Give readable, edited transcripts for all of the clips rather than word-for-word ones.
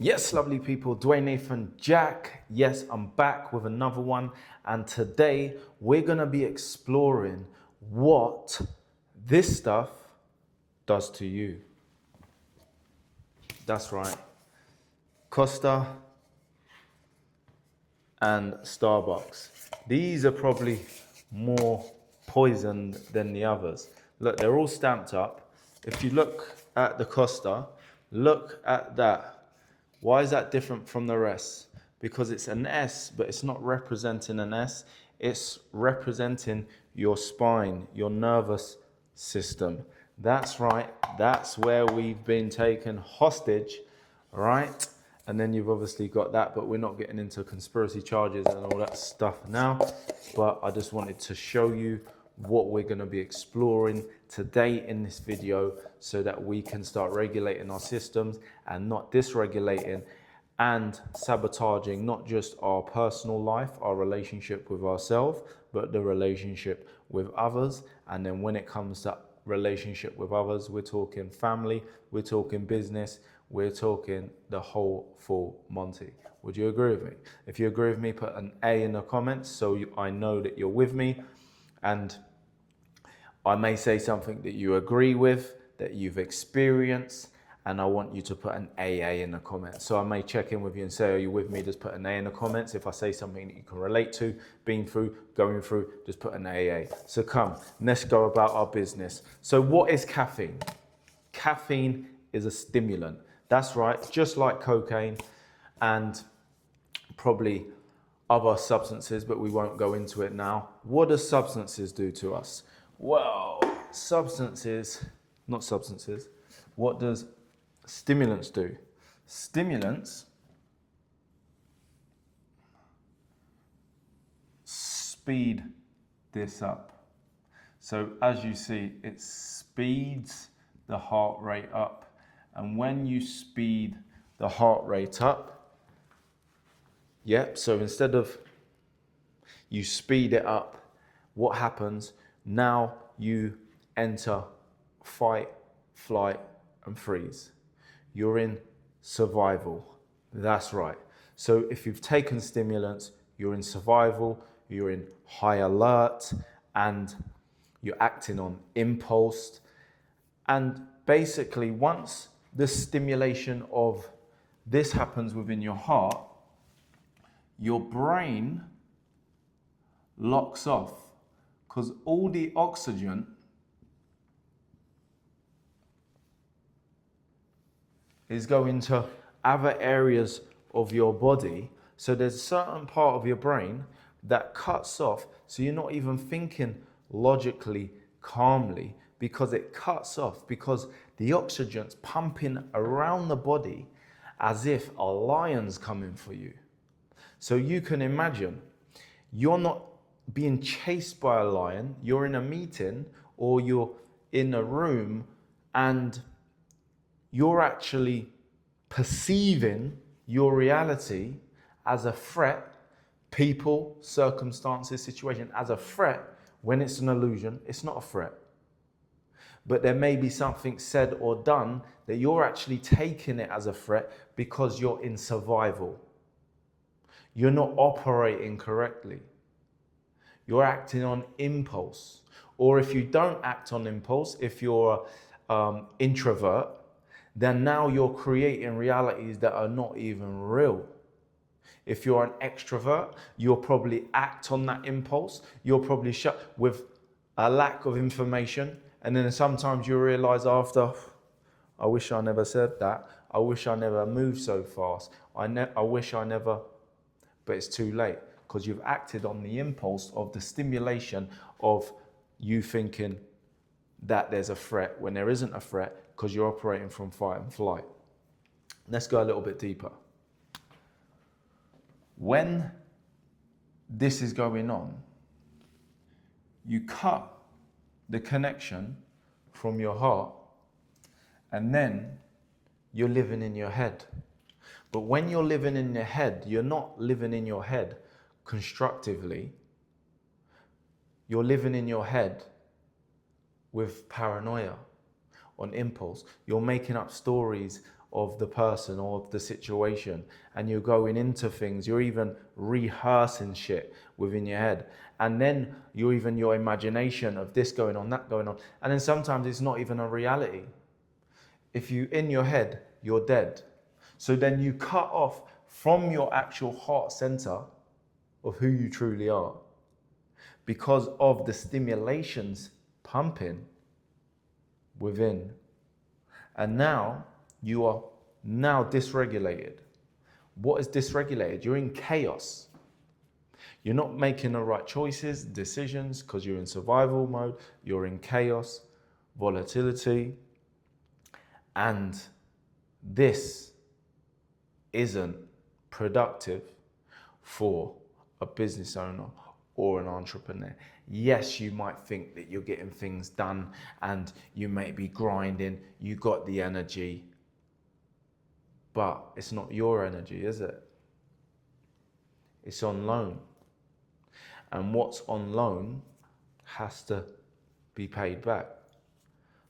Yes, lovely people, Dwayne Nathan Jack. Yes, I'm back with another one. And today we're going to be exploring what this stuff does to you. That's right. Costa and Starbucks. These are probably more poisoned than the others. Look, they're all stamped up. If you look at the Costa, look at that. Why is that different from the rest? Because it's an S, but it's not representing an S. It's representing your spine, your nervous system. That's right. That's where we've been taken hostage, right? And then you've obviously got that, but we're not getting into conspiracy charges and all that stuff now. But I just wanted to show you what we're going to be exploring today in this video so that we can start regulating our systems and not dysregulating and sabotaging not just our personal life, our relationship with ourselves, but the relationship with others. And then when it comes to relationship with others, we're talking family, we're talking business, we're talking the whole full Monty. Would you agree with me? If you agree with me, put an A in the comments so I know that you're with me. And I may say something that you agree with, that you've experienced, and I want you to put an AA in the comments. So I may check in with you and say, are you with me? Just put an A in the comments. If I say something that you can relate to, been through, going through, just put an AA. So come, let's go about our business. So what is caffeine? Caffeine is a stimulant. That's right, just like cocaine and probably other substances, but we won't go into it now. What do substances do to us? Well, what does stimulants do? Stimulants speed this up. So as you see, it speeds the heart rate up. And when you speed the heart rate up, so instead of you speed it up, what happens? Now you enter fight, flight, and freeze. You're in survival. That's right. So if you've taken stimulants, you're in survival, you're in high alert, and you're acting on impulse. And basically, once the stimulation of this happens within your heart, your brain locks off because all the oxygen is going to other areas of your body. So there's a certain part of your brain that cuts off. So you're not even thinking logically, calmly, because it cuts off, because the oxygen's pumping around the body as if a lion's coming for you. So you can imagine, you're not being chased by a lion, you're in a meeting or you're in a room and you're actually perceiving your reality as a threat, people, circumstances, situation, as a threat. When it's an illusion, it's not a threat. But there may be something said or done that you're actually taking it as a threat because you're in survival. You're not operating correctly. You're acting on impulse. Or if you don't act on impulse, if you're an introvert, then now you're creating realities that are not even real. If you're an extrovert, you'll probably act on that impulse. You'll probably shut with a lack of information. And then sometimes you realize after, I wish I never said that. I wish I never moved so fast. I wish I never, but it's too late because you've acted on the impulse of the stimulation of you thinking that there's a threat when there isn't a threat because you're operating from fight and flight. Let's go a little bit deeper. When this is going on, you cut the connection from your heart and then you're living in your head. But when you're living in your head, you're not living in your head constructively. You're living in your head with paranoia, on impulse. You're making up stories of the person or of the situation, and you're going into things, you're even rehearsing shit within your head, and then you're even your imagination of this going on, that going on, and then sometimes it's not even a reality. If you in your head, you're dead. So then you cut off from your actual heart center of who you truly are because of the stimulations pumping within. And now you are now dysregulated. What is dysregulated? You're in chaos. You're not making the right choices, decisions, because you're in survival mode. You're in chaos, volatility. And this isn't productive for a business owner or an entrepreneur. Yes, you might think that you're getting things done and you may be grinding, you got the energy, but it's not your energy, is it? It's on loan. And what's on loan has to be paid back.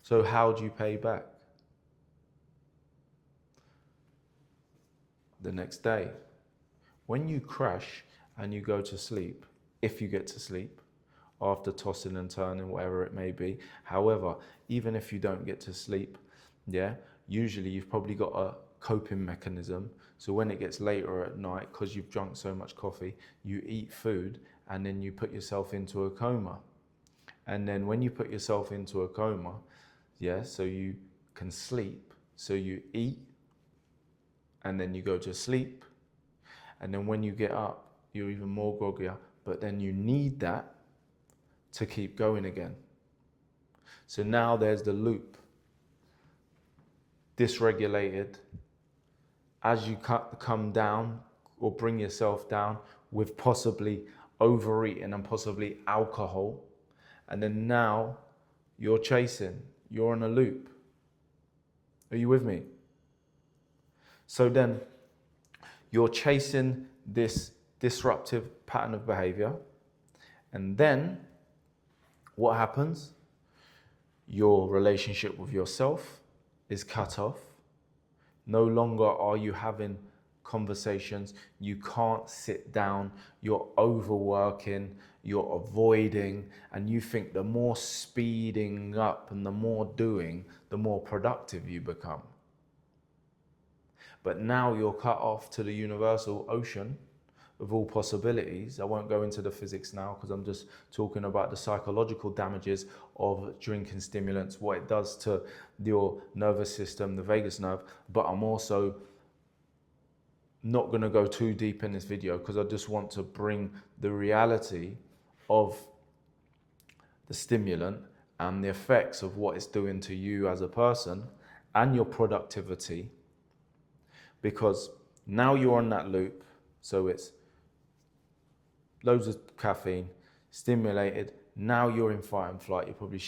So how do you pay back? The next day. When you crash and you go to sleep, if you get to sleep, after tossing and turning, whatever it may be. However, even if you don't get to sleep, usually you've probably got a coping mechanism. So when it gets later at night, because you've drunk so much coffee, you eat food and then you put yourself into a coma. And then when you put yourself into a coma, so you can sleep, so you eat, and then you go to sleep. And then when you get up, you're even more groggier, but then you need that to keep going again. So now there's the loop. Dysregulated. As you come down or bring yourself down with possibly overeating and possibly alcohol, and then now you're chasing, you're on a loop. Are you with me? So then you're chasing this disruptive pattern of behavior, and then what happens? Your relationship with yourself is cut off. No longer are you having conversations. You can't sit down. You're overworking. You're avoiding. And you think the more speeding up and the more doing, the more productive you become. But now you're cut off to the universal ocean of all possibilities. I won't go into the physics now because I'm just talking about the psychological damages of drinking stimulants, what it does to your nervous system, the vagus nerve. But I'm also not going to go too deep in this video because I just want to bring the reality of the stimulant and the effects of what it's doing to you as a person and your productivity. Because now you're on that loop, so it's loads of caffeine, stimulated. Now you're in fight and flight. You're probably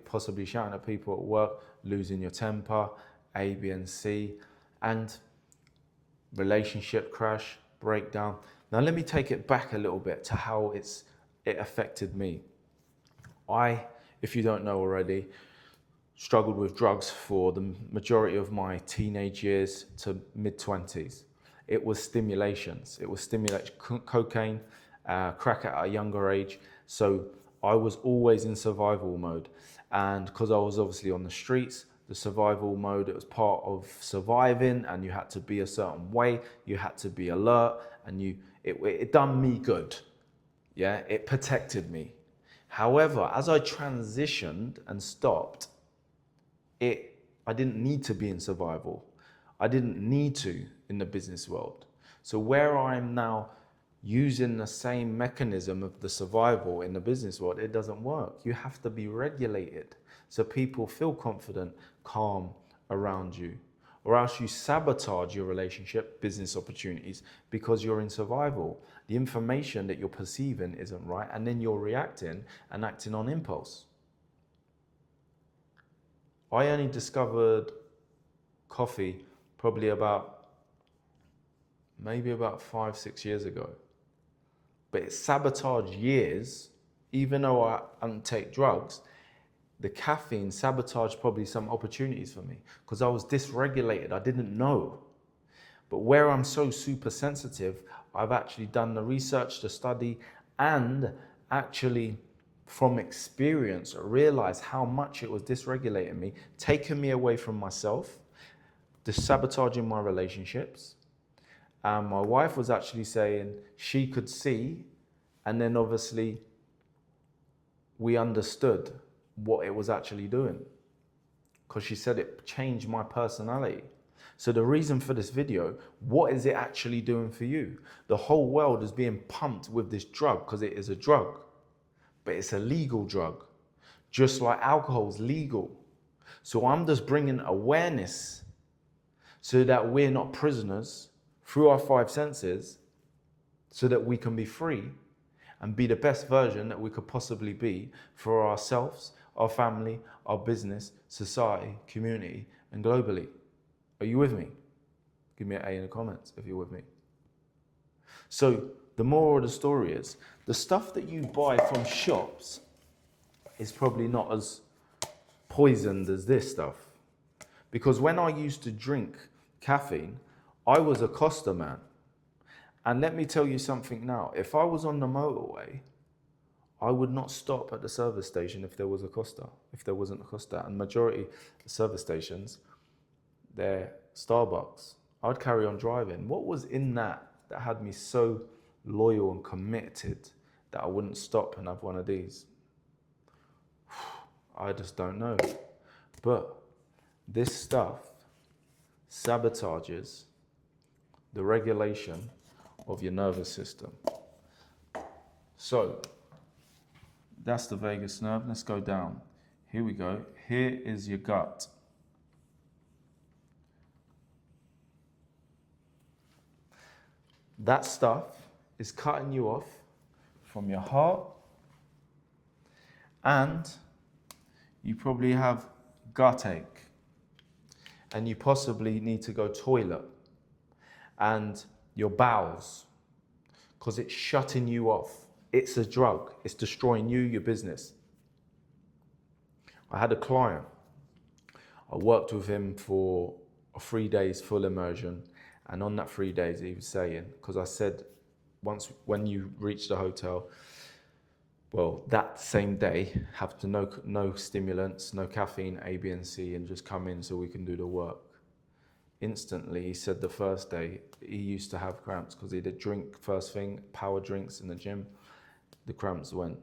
possibly shouting at people at work, losing your temper, A, B, and C, and relationship crash, breakdown. Now let me take it back a little bit to how it affected me. If you don't know already, struggled with drugs for the majority of my teenage years to mid-20s. It was stimulations. It was cocaine, crack at a younger age. So I was always in survival mode. And because I was obviously on the streets, the survival mode, it was part of surviving, and you had to be a certain way, you had to be alert, and it done me good. Yeah, it protected me. However, as I transitioned and stopped, I didn't need to be in survival. I didn't need to in the business world. So where I'm now using the same mechanism of the survival in the business world, it doesn't work. You have to be regulated so people feel confident, calm around you, or else you sabotage your relationship, business opportunities, because you're in survival. The information that you're perceiving isn't right, and then you're reacting and acting on impulse. I only discovered coffee probably maybe about 5-6 years ago. But it sabotaged years, even though I don't take drugs, the caffeine sabotaged probably some opportunities for me because I was dysregulated. I didn't know. But where I'm so super sensitive, I've actually done the research, the study, and actually from experience realized how much it was dysregulating me, taking me away from myself, sabotaging my relationships. And my wife was actually saying she could see, and then obviously we understood what it was actually doing because she said it changed my personality. So the reason for this video, what is it actually doing for you? The whole world is being pumped with this drug because it is a drug, but it's a legal drug, just like alcohol is legal. So I'm just bringing awareness so that we're not prisoners through our five senses, so that we can be free and be the best version that we could possibly be for ourselves, our family, our business, society, community, and globally. Are you with me? Give me an A in the comments if you're with me. So the moral of the story is, the stuff that you buy from shops is probably not as poisoned as this stuff. Because when I used to drink caffeine, I was a Costa man. And let me tell you something now. If I was on the motorway, I would not stop at the service station if there was a Costa, if there wasn't a Costa. And majority of the service stations, they're Starbucks. I'd carry on driving. What was in that had me so loyal and committed that I wouldn't stop and have one of these? I just don't know. But this stuff sabotages the regulation of your nervous system. So that's the vagus nerve. Let's go down. Here we go. Here is your gut. That stuff is cutting you off from your heart, and you probably have gut ache, and you possibly need to go toilet, and your bowels, because it's shutting you off. It's a drug. It's destroying you, your business. I had a client. I worked with him for 3 days full immersion. And on that 3 days, he was saying, because I said, when you reach the hotel, well, that same day, have to no stimulants, no caffeine, A, B, and C, and just come in so we can do the work. Instantly, he said the first day, he used to have cramps because he did drink first thing, power drinks in the gym. The cramps went.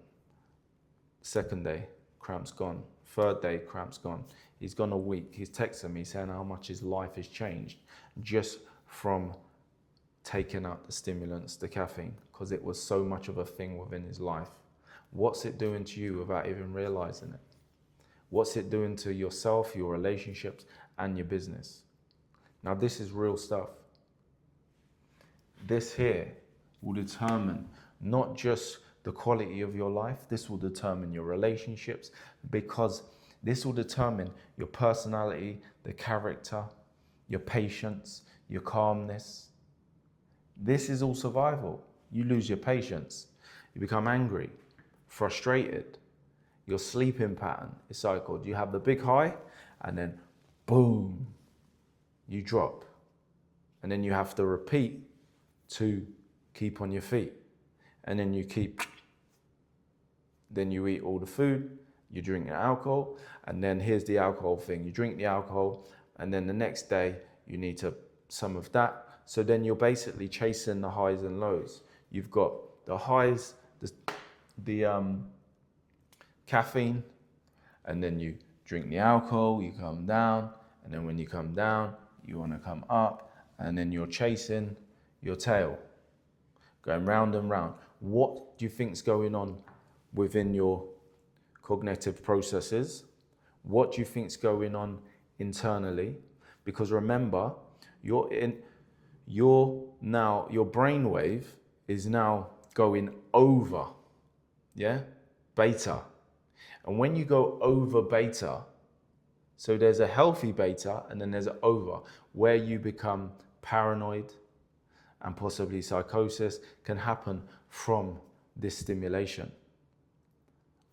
Second day, cramps gone. Third day, cramps gone. He's gone a week. He's texting me saying how much his life has changed just from taking out the stimulants, the caffeine, because it was so much of a thing within his life. What's it doing to you without even realizing it? What's it doing to yourself, your relationships, and your business? Now, this is real stuff. This here will determine not just the quality of your life, this will determine your relationships, because this will determine your personality, the character, your patience, your calmness. This is all survival. You lose your patience. You become angry, frustrated. Your sleeping pattern is cycled. You have the big high and then boom, you drop. And then you have to repeat to keep on your feet. And then you keep, then you eat all the food, you drink the alcohol, and then here's the alcohol thing. You drink the alcohol, and then the next day you need some of that. So then you're basically chasing the highs and lows. You've got the highs, the caffeine, and then you drink the alcohol, you come down, and then when you come down, you want to come up, and then you're chasing your tail, going round and round. What do you think's going on within your cognitive processes? What do you think's going on internally? Because remember, your brainwave is now going over, beta. And when you go over beta, so there's a healthy beta and then there's an over, where you become paranoid and possibly psychosis can happen from this stimulation.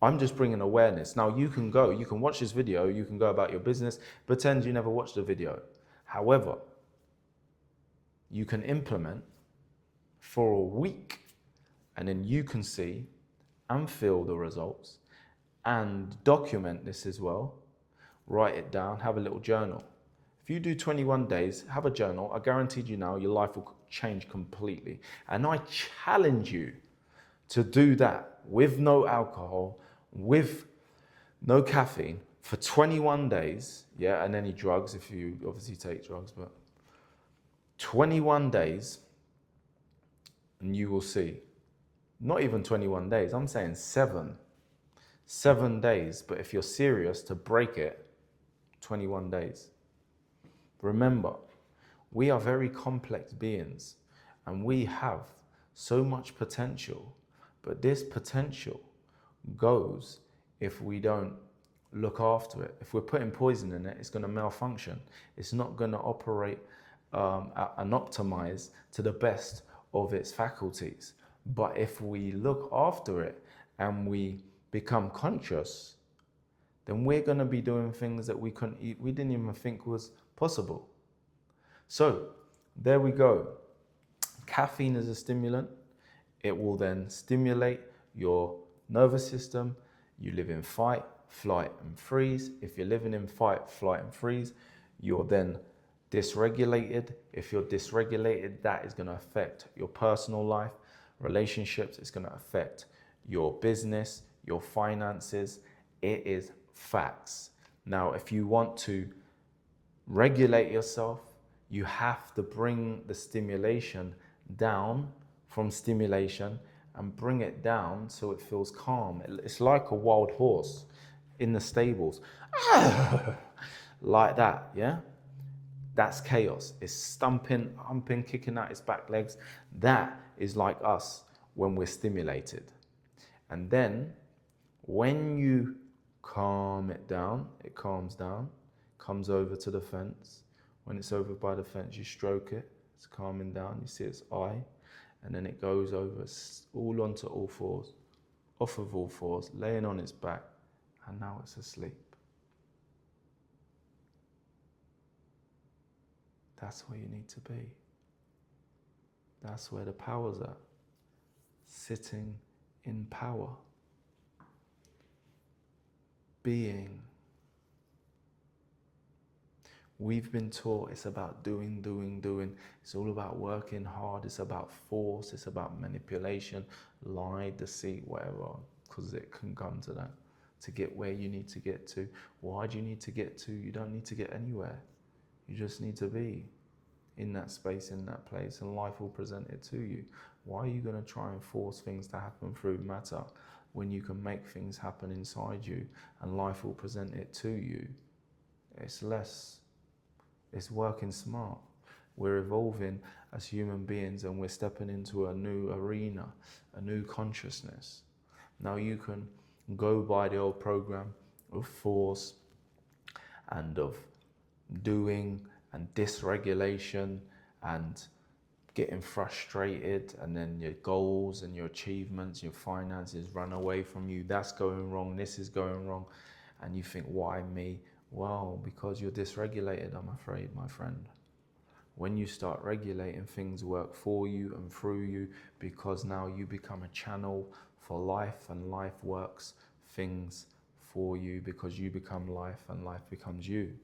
I'm just bringing awareness. Now you can watch this video, you can go about your business, pretend you never watched the video. However, you can implement for a week and then you can see and feel the results and document this as well. Write it down, have a little journal. If you do 21 days, have a journal, I guarantee you now, your life will change completely. And I challenge you to do that with no alcohol, with no caffeine for 21 days, yeah, and any drugs if you obviously take drugs, but 21 days and you will see. Not even 21 days, I'm saying 7 days, but if you're serious to break it, 21 days. Remember, we are very complex beings and we have so much potential, but this potential goes if we don't look after it. If we're putting poison in it, it's going to malfunction. It's not going to operate and optimize to the best of its faculties. But if we look after it and we become conscious, then we're going to be doing things that we didn't even think was possible. So there we go. Caffeine is a stimulant. It will then stimulate your nervous system. You live in fight, flight, and freeze. If you're living in fight, flight, and freeze, you're then dysregulated. If you're dysregulated, that is going to affect your personal life, relationships. It's going to affect your business, your finances. It is facts. Now, if you want to regulate yourself, you have to bring the stimulation down from stimulation and bring it down so it feels calm. It's like a wild horse in the stables. Like that, yeah? That's chaos. It's stumping, humping, kicking out its back legs. That is like us when we're stimulated. And then when you calm it down, it calms down, comes over to the fence. When it's over by the fence, you stroke it, it's calming down, you see its eye, and then it goes over all onto all fours, off of all fours, laying on its back, and now it's asleep. That's where you need to be. That's where the power's at. Sitting in power. Being. We've been taught it's about doing. It's all about working hard. It's about force. It's about manipulation, lie, deceit, whatever, because it can come to that, to get where you need to get to. Why do you need to get to? You don't need to get anywhere. You just need to be in that space, in that place, and life will present it to you. Why are you going to try and force things to happen through matter when you can make things happen inside you and life will present it to you? It's working smart. We're evolving as human beings and we're stepping into a new arena, a new consciousness. Now you can go by the old program of force and of doing and dysregulation and getting frustrated, and then your goals and your achievements, your finances run away from you. That's going wrong, this is going wrong. And you think, why me? Well, because you're dysregulated, I'm afraid, my friend. When you start regulating, things work for you and through you, because now you become a channel for life, and life works things for you because you become life and life becomes you.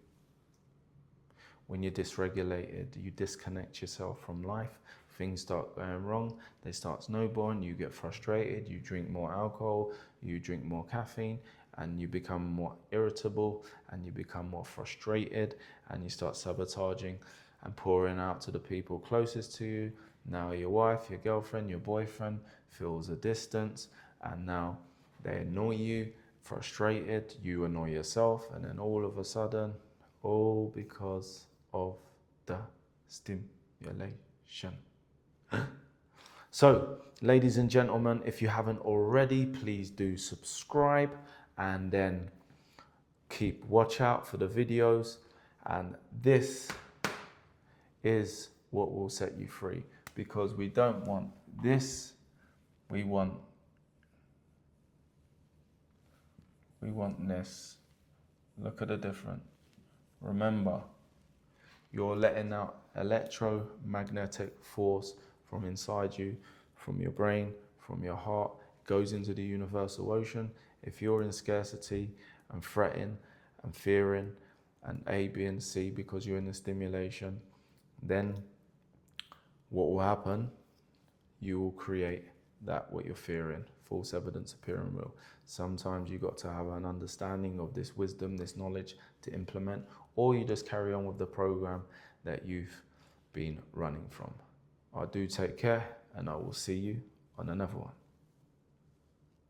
When you're dysregulated, you disconnect yourself from life, things start going wrong, they start snowballing, you get frustrated, you drink more alcohol, you drink more caffeine, and you become more irritable, and you become more frustrated, and you start sabotaging and pouring out to the people closest to you. Now your wife, your girlfriend, your boyfriend feels a distance, and now they annoy you, frustrated, you annoy yourself, and then all of a sudden, all because of the stimulation. So, ladies and gentlemen, if you haven't already, please do subscribe and then keep watch out for the videos. And this is what will set you free, because we don't want this, we want We want this. Look at the difference. Remember, you're letting out electromagnetic force from inside you, from your brain, from your heart, goes into the universal ocean. If you're in scarcity and fretting and fearing and A, B, and C because you're in the stimulation, then what will happen? You will create that what you're fearing. False evidence appearing real. Sometimes you got to have an understanding of this wisdom, this knowledge to implement, or you just carry on with the program that you've been running from. I do take care, and I will see you on another one.